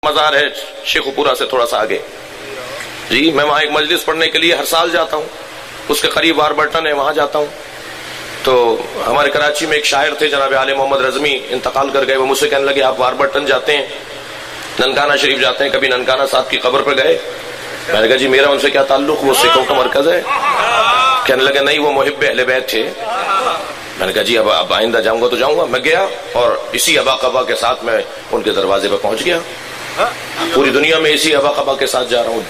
مزار ہے شیخو پورا سے تھوڑا سا آگے جی، میں وہاں ایک مجلس پڑھنے کے لیے ہر سال جاتا ہوں، اس کے قریب واربرٹن ہے، وہاں جاتا ہوں. تو ہمارے کراچی میں ایک شاعر تھے جناب علی محمد رزمی، انتقال کر گئے. وہ مجھ سے کہنے لگے آپ واربرٹن جاتے ہیں، ننکانہ شریف جاتے ہیں، کبھی ننکانہ صاحب کی قبر پہ گئے؟ میں نے کہا جی میرا ان سے کیا تعلق، وہ سکھوں کا مرکز ہے. کہنے لگے نہیں وہ محب اہل بیت تھے. میں نے کہا جی اب آئندہ جاؤں گا تو جاؤں گا. میں گیا اور اسی ابا قبا کے ساتھ میں ان کے دروازے پہ پہنچ گیا. پوری دنیا میں اسی ابا قبا کے ساتھ جا رہا ہوں.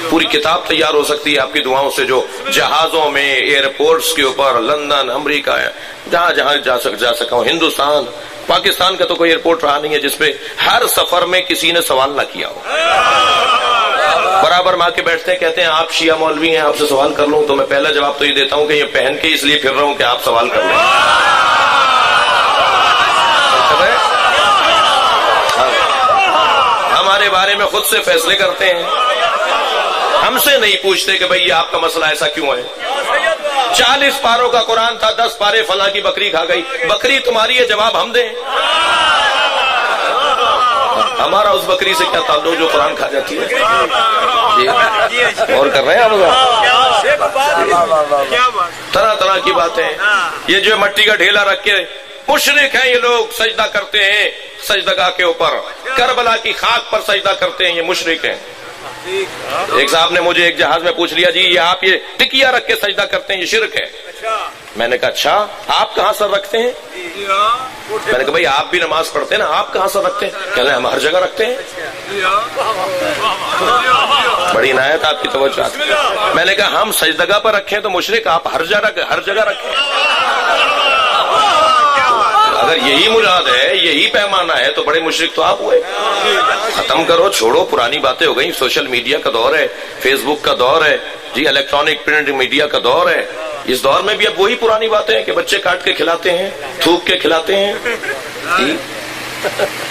پوری کتاب تیار ہو سکتی ہے آپ کی دعاؤں سے، جو جہازوں میں، ایئرپورٹس کے اوپر، لندن، امریکہ، جہاں جہاں جا سکا ہوں. ہندوستان، پاکستان کا تو کوئی ایئرپورٹ رہا نہیں ہے جس پہ ہر سفر میں کسی نے سوال نہ کیا ہو. برابر ماں کے بیٹھتے ہیں، کہتے ہیں آپ شیعہ مولوی ہیں، آپ سے سوال کر لوں؟ تو میں پہلا جواب تو یہ دیتا ہوں کہ یہ پہن کے اس لیے پھر رہا ہوں کہ آپ سوال کر لیں. ہمارے بارے میں خود سے فیصلے کرتے ہیں، ہم سے نہیں پوچھتے کہ بھئی یہ آپ کا مسئلہ ایسا کیوں ہے. 40 پاروں کا قرآن تھا، 10 پارے فلاں کی بکری کھا گئی. بکری تمہاری ہے، جواب ہم دیں؟ ہمارا اس بکری سے کیا تعلق جو قرآن کھا جاتی ہے؟ اور کر رہے ہیں ہم طرح طرح کی باتیں. یہ جو مٹی کا ڈھیلا رکھ کے مشرک ہیں یہ لوگ، سجدہ کرتے ہیں سجدگاہ کے اوپر، کربلا کی خاک پر سجدہ کرتے ہیں، یہ مشرک ہیں. ایک صاحب نے مجھے ایک جہاز میں پوچھ لیا جی یہ آپ یہ ٹکیا رکھ کے سجدہ کرتے ہیں، یہ شرک ہے. میں نے کہا اچھا آپ کہاں سر رکھتے ہیں؟ میں نے کہا بھئی آپ بھی نماز پڑھتے ہیں نا، آپ کہاں سر رکھتے ہیں؟ کہہ رہے ہیں ہم ہر جگہ رکھتے ہیں. بڑی عنایت آپ کی توجہ. میں نے کہا ہم سجدگاہ پر رکھیں تو مشرک، آپ ہر جگہ رکھیں. اگر یہی مراد ہے، یہی پیمانہ ہے تو بڑے مشرک تو آپ ہوئے. ختم کرو، چھوڑو، پرانی باتیں ہو گئی. سوشل میڈیا کا دور ہے، فیس بک کا دور ہے جی، الیکٹرانک پرنٹ میڈیا کا دور ہے. اس دور میں بھی اب وہی پرانی باتیں ہیں کہ بچے کاٹ کے کھلاتے ہیں، تھوک کے کھلاتے ہیں جی.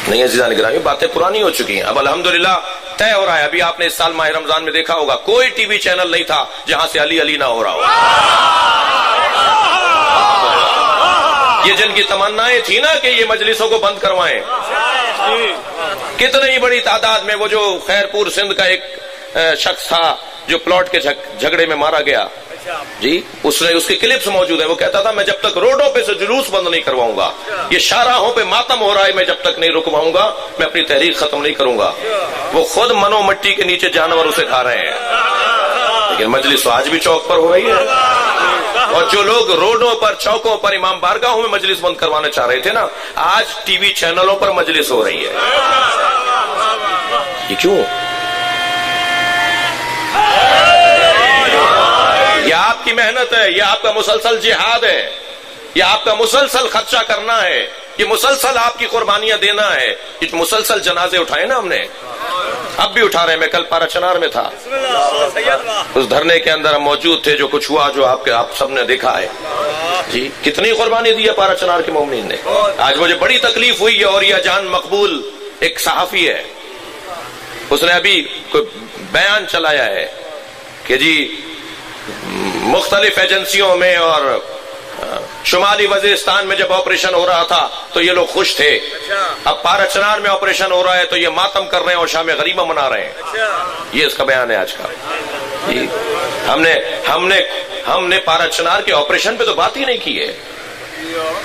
نہیں عزیزان گرامی، باتیں پرانی ہو چکی ہیں. اب الحمدللہ طے ہو رہا ہے. ابھی آپ نے اس سال ماہ رمضان میں دیکھا ہوگا کوئی ٹی وی چینل نہیں تھا جہاں سے علی علی نہ ہو رہا ہو. یہ جن کی تمنائیں تھی نا کہ یہ مجلسوں کو بند کروائیں، کتنی بڑی تعداد میں. وہ جو خیرپور سندھ کا ایک شخص تھا جو پلاٹ کے جھگڑے میں مارا گیا جی، اس کے کلپس موجود ہیں. وہ کہتا تھا میں جب تک روڈوں پہ سے جلوس بند نہیں کرواؤں گا، یہ شاہراہوں پہ ماتم ہو رہا ہے، میں جب تک نہیں رکواؤں گا میں اپنی تحریک ختم نہیں کروں گا. وہ خود منو مٹی کے نیچے جانور اسے کھا رہے ہیں، لیکن مجلس تو آج بھی چوک پر ہو رہی ہے. اور جو لوگ روڈوں پر، چوکوں پر، امام بارگاہوں میں مجلس بند کروانا چاہ رہے تھے نا، آج ٹی وی چینلوں پر مجلس ہو رہی ہے. یہ کیوں؟ یہ آپ کی محنت ہے، یہ آپ کا مسلسل جہاد ہے، یہ آپ کا مسلسل خرچہ کرنا ہے، یہ مسلسل آپ کی قربانیاں دینا ہے. یہ مسلسل جنازے اٹھائے نا ہم نے، اب بھی اٹھا رہے ہیں. میں کل پارا چنار میں تھا، اس دھرنے کے اندر ہم موجود تھے. جو کچھ ہوا جو آپ سب نے دیکھا ہے جی، کتنی قربانی دی ہے پارا چنار کے مومنین نے. آج مجھے بڑی تکلیف ہوئی ہے. اور یہ جان مقبول ایک صحافی ہے، اس نے ابھی کوئی بیان چلایا ہے کہ جی مختلف ایجنسیوں میں اور شمالی وزیرستان میں جب آپریشن ہو رہا تھا تو یہ لوگ خوش تھے، اب پارا چنار میں آپریشن ہو رہا ہے تو یہ ماتم کر رہے ہیں اور شام غریبہ منا رہے ہیں. یہ اس کا بیان ہے آج کا. ہم نے پارا چنار کے آپریشن پہ تو بات ہی نہیں کی ہے.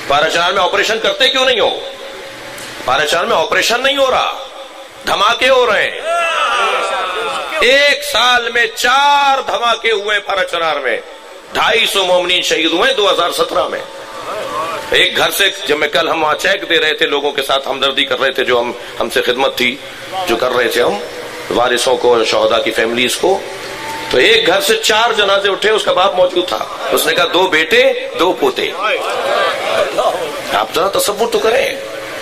پارا چنار میں آپریشن کرتے کیوں نہیں ہو؟ پارا چنار میں آپریشن نہیں ہو رہا، دھماکے ہو رہے ہیں. ایک سال میں 4 دھماکے ہوئے پارا چنار میں، 250 مومنین شہید ہوئے 2017 میں. ایک گھر سے جب میں کل ہم وہاں چیک دے رہے تھے، لوگوں کے ساتھ ہمدردی کر رہے تھے، جو ہم سے خدمت تھی جو کر رہے تھے ہم وارثوں کو، شہداء کی فیملیز کو، تو ایک گھر سے 4 جنازے اٹھے. اس کا باپ موجود تھا، اس نے کہا 2 بیٹے 2 پوتے. آپ ذرا تصور تو کریں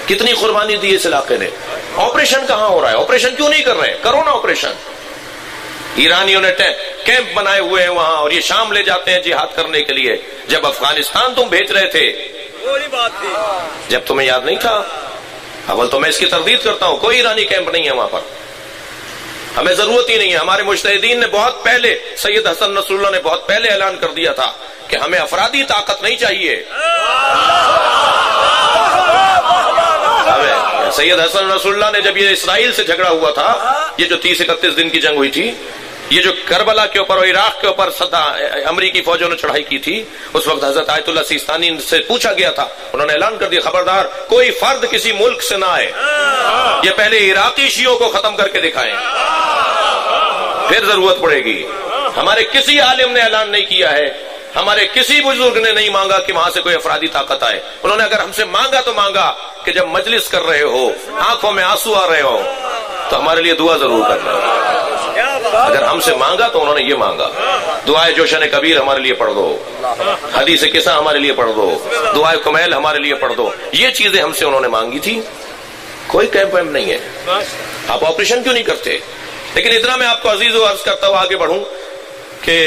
کتنی قربانی دی اس علاقے نے. آپریشن کہاں ہو رہا ہے؟ آپریشن کیوں نہیں کر رہے؟ کرو نا آپریشن. ایرانیوں نے کیمپ بنائے ہوئے ہیں وہاں اور یہ شام لے جاتے ہیں جہاد کرنے کے لیے. جب افغانستان تم بھیج رہے تھے، جب تمہیں یاد نہیں تھا؟ اول تو میں اس کی تردید کرتا ہوں، کوئی ایرانی کیمپ نہیں ہے وہاں پر، ہمیں ضرورت ہی نہیں ہے. ہمارے مجتہدین نے بہت پہلے، سید حسن نصر اللہ نے بہت پہلے اعلان کر دیا تھا کہ ہمیں افرادی طاقت نہیں چاہیے، سید حسن رسول اللہ نے جب یہ اسرائیل سے جھگڑا ہوا تھا، یہ جو 30-31 دن کی جنگ ہوئی تھی، یہ جو کربلا کے اوپر اور عراق کے اوپر امریکی فوجوں نے چڑھائی کی تھی، اس وقت حضرت آیت اللہ سیستانی سے پوچھا گیا تھا، انہوں نے اعلان کر دیا خبردار کوئی فرد کسی ملک سے نہ آئے، یہ پہلے عراقی شیعوں کو ختم کر کے دکھائیں، پھر ضرورت پڑے گی۔ ہمارے کسی عالم نے اعلان نہیں کیا ہے، ہمارے کسی بزرگ نے نہیں مانگا کہ وہاں سے کوئی افرادی طاقت آئے، انہوں نے اگر ہم سے مانگا تو مانگا کہ جب مجلس کر رہے ہو، آنکھوں میں آنسو آ رہے ہو، تو ہمارے لیے دعا ضرور کرنا۔ اگر ہم سے مانگا تو انہوں نے یہ مانگا، دعائے جوشن کبیر ہمارے لیے پڑھ دو، حدیث قصہ ہمارے لیے پڑھ دو، دعائے کمیل ہمارے لیے پڑھ دو، یہ چیزیں ہم سے انہوں نے مانگی تھی۔ کوئی کیمپ ویمپ نہیں ہے، آپ آپریشن کیوں نہیں کرتے؟ لیکن اتنا میں آپ کو عزیز و عرض کرتا ہوں آگے بڑھوں کہ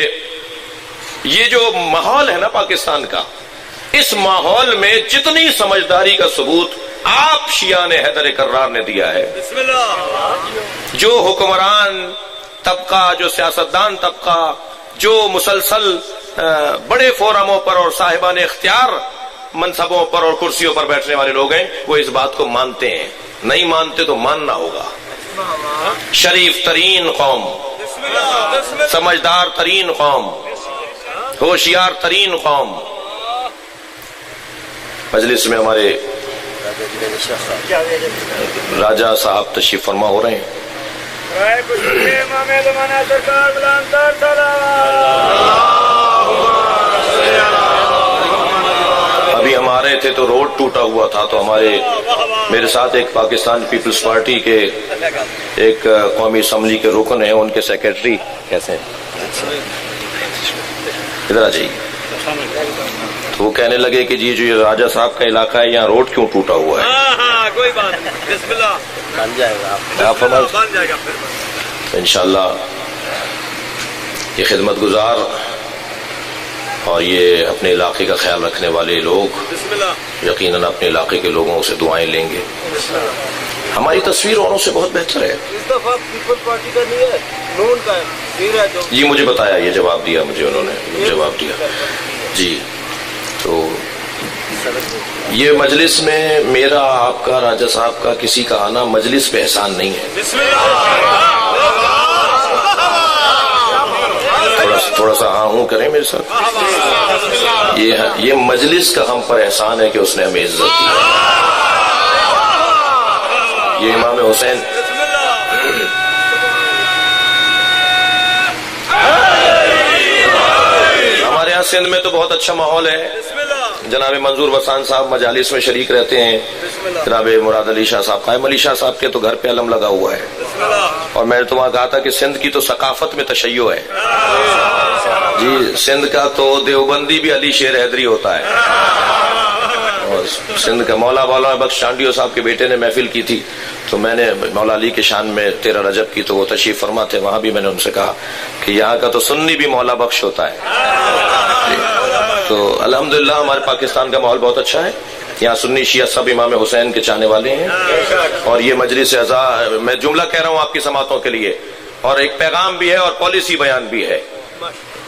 یہ جو ماحول ہے نا پاکستان کا، اس ماحول میں جتنی سمجھداری کا ثبوت آپ شیعہ نے حیدر کرار نے دیا ہے، جو حکمران طبقہ، جو سیاستدان طبقہ، جو مسلسل بڑے فورموں پر اور صاحبان اختیار منصبوں پر اور کرسیوں پر بیٹھنے والے لوگ ہیں، وہ اس بات کو مانتے ہیں، نہیں مانتے تو ماننا ہوگا۔ شریف ترین قوم، سمجھدار ترین قوم، ہوشیار ترین قوم، مجلس میں ہمارے راجہ صاحب تشریف فرما ہو رہے ہیں۔ ابھی ہم آ رہے تھے تو روڈ ٹوٹا ہوا تھا، تو میرے ساتھ ایک پاکستان پیپلز پارٹی کے ایک قومی اسمبلی کے رکن ہیں، ان کے سیکرٹری کیسے ہیں، ادھر آ جائیے، تو وہ کہنے لگے کہ جی جو یہ راجہ صاحب کا علاقہ ہے یہاں روڈ کیوں ٹوٹا ہوا ہے؟ کوئی بات نہیں، بسم اللہ، بن جائے گا، بن جائے گا۔ انشاءاللہ یہ خدمت گزار اور یہ اپنے علاقے کا خیال رکھنے والے لوگ یقیناً اپنے علاقے کے لوگوں سے دعائیں لیں گے۔ ہماری تصویر اوروں سے بہت بہتر ہے۔ اس دفعہ پیپل پارٹی کا نہیں ہے، نون کا ہے، جی مجھے بتایا، یہ جواب دیا مجھے، انہوں نے جواب دیا جی۔ تو یہ مجلس میں میرا، آپ کا، راجہ صاحب کا، کسی کا آنا مجلس پہ احسان نہیں ہے۔ تھوڑا سا ہاں ہوں کریں میرے ساتھ، یہ مجلس کا ہم پر احسان ہے کہ اس نے ہمیں عزت دی۔ یہ امام حسین ہمارے یہاں سندھ میں تو بہت اچھا ماحول ہے، جناب منظور وسان صاحب مجالس میں شریک رہتے ہیں، جناب مراد علی شاہ صاحب، قائم علی شاہ صاحب کے تو گھر پہ علم لگا ہوا ہے، اور میں نے تو وہاں کہا تھا کہ سندھ کی تو ثقافت میں تشیع ہے جی، سندھ کا تو دیوبندی بھی علی شیر حیدری ہوتا ہے، اور سندھ کا مولانا بخش چانڈیو صاحب کے بیٹے نے محفل کی تھی، تو میں نے مولا علی کے شان میں 13 رجب کی، تو وہ تشریف فرما تھے، وہاں بھی میں نے ان سے کہا کہ یہاں کا تو سنی بھی مولا بخش ہوتا ہے۔ تو الحمدللہ ہمارے پاکستان کا ماحول بہت اچھا ہے، یہاں سنی شیعہ سب امام حسین کے چاہنے والے ہیں، اور یہ مجلس اعزا، میں جملہ کہہ رہا ہوں آپ کی سماعتوں کے لیے، اور ایک پیغام بھی ہے اور پالیسی بیان بھی ہے۔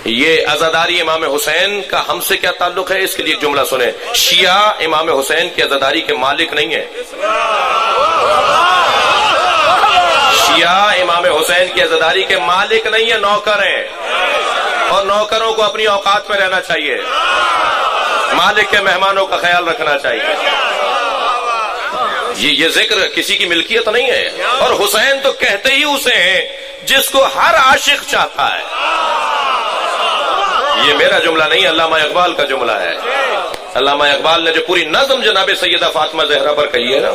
یہ عزاداری امام حسین کا ہم سے کیا تعلق ہے، اس کے لیے ایک جملہ سنیں، شیعہ امام حسین کی عزاداری کے مالک نہیں ہے، شیعہ امام حسین کی عزاداری کے مالک نہیں ہے، نوکر ہیں، اور نوکروں کو اپنی اوقات میں رہنا چاہیے، مالک کے مہمانوں کا خیال رکھنا چاہیے۔ یہ ذکر کسی کی ملکیت نہیں ہے، اور حسین تو کہتے ہی اسے ہیں جس کو ہر عاشق چاہتا ہے، یہ میرا جملہ نہیں، علامہ اقبال کا جملہ ہے۔ علامہ اقبال نے جو پوری نظم جناب سیدہ فاطمہ زہرا پر کہی ہے نا،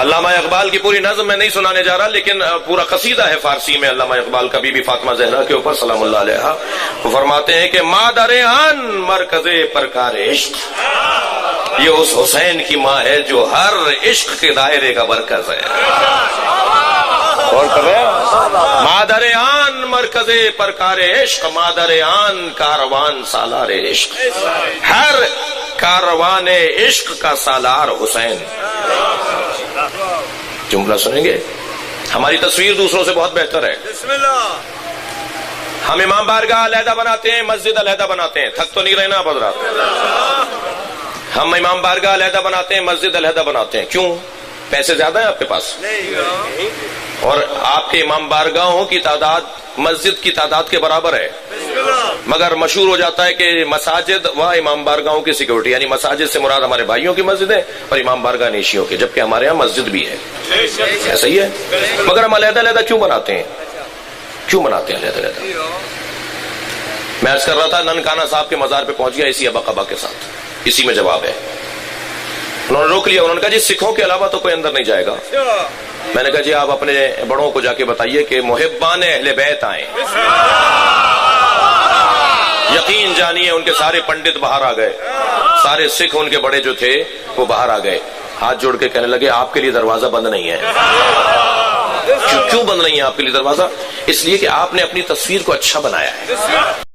علامہ اقبال کی پوری نظم میں نہیں سنانے جا رہا، لیکن پورا قصیدہ ہے فارسی میں علامہ اقبال کا بی بی فاطمہ زہرا کے اوپر سلام اللہ علیہا۔ وہ فرماتے ہیں کہ مادر آن مرکز پرکار عشق، یہ اس حسین کی ماں ہے جو ہر عشق کے دائرے کا مرکز ہے۔ مادر آن مرکز پرکار عشق، مادر آن کاروان سالار عشق، ہر کاروان عشق کا سالار حسین۔ جملہ سنیں گے، ہماری تصویر دوسروں سے بہت بہتر ہے، ہم امام بارگاہ علیحدہ بناتے ہیں، مسجد علیحدہ بناتے ہیں، تھک تو نہیں رہے نا آپ حضرات؟ ہم امام بارگاہ علیحدہ بناتے ہیں، مسجد علیحدہ بناتے ہیں، کیوں؟ پیسے زیادہ ہیں آپ کے پاس، اور آپ کے امام بارگاہوں کی تعداد مسجد کی تعداد کے برابر ہے، مگر مشہور ہو جاتا ہے کہ مساجد و امام بارگاہوں کی سیکورٹی، یعنی مساجد سے مراد ہمارے بھائیوں کی مسجد ہے اور امام بارگاہ نیشیوں کے، جبکہ ہمارے یہاں مسجد بھی ہے، ایسا ہی ہے، مگر ہم علیحدہ علیحدہ کیوں بناتے ہیں؟ کیوں بناتے ہیں علیحدہ علیحدہ؟ میں عرض کر رہا تھا ننکانہ صاحب کے مزار پہ پہنچ گیا اسی ابا قبا کے ساتھ، اسی میں جواب ہے۔ انہوں نے روک لیا، انہوں نے کہا جی سکھوں کے علاوہ تو کوئی اندر نہیں جائے گا۔ میں نے کہا جی آپ اپنے بڑوں کو جا کے بتائیے کہ محبان اہل بیت آئیں، یقین جانیے ان کے سارے پنڈت باہر آ گئے، سارے سکھ ان کے بڑے جو تھے وہ باہر آ گئے، ہاتھ جوڑ کے کہنے لگے آپ کے لیے دروازہ بند نہیں ہے۔ کیوں بند نہیں ہے آپ کے لیے دروازہ؟ اس لیے کہ آپ نے اپنی تصویر کو اچھا بنایا ہے۔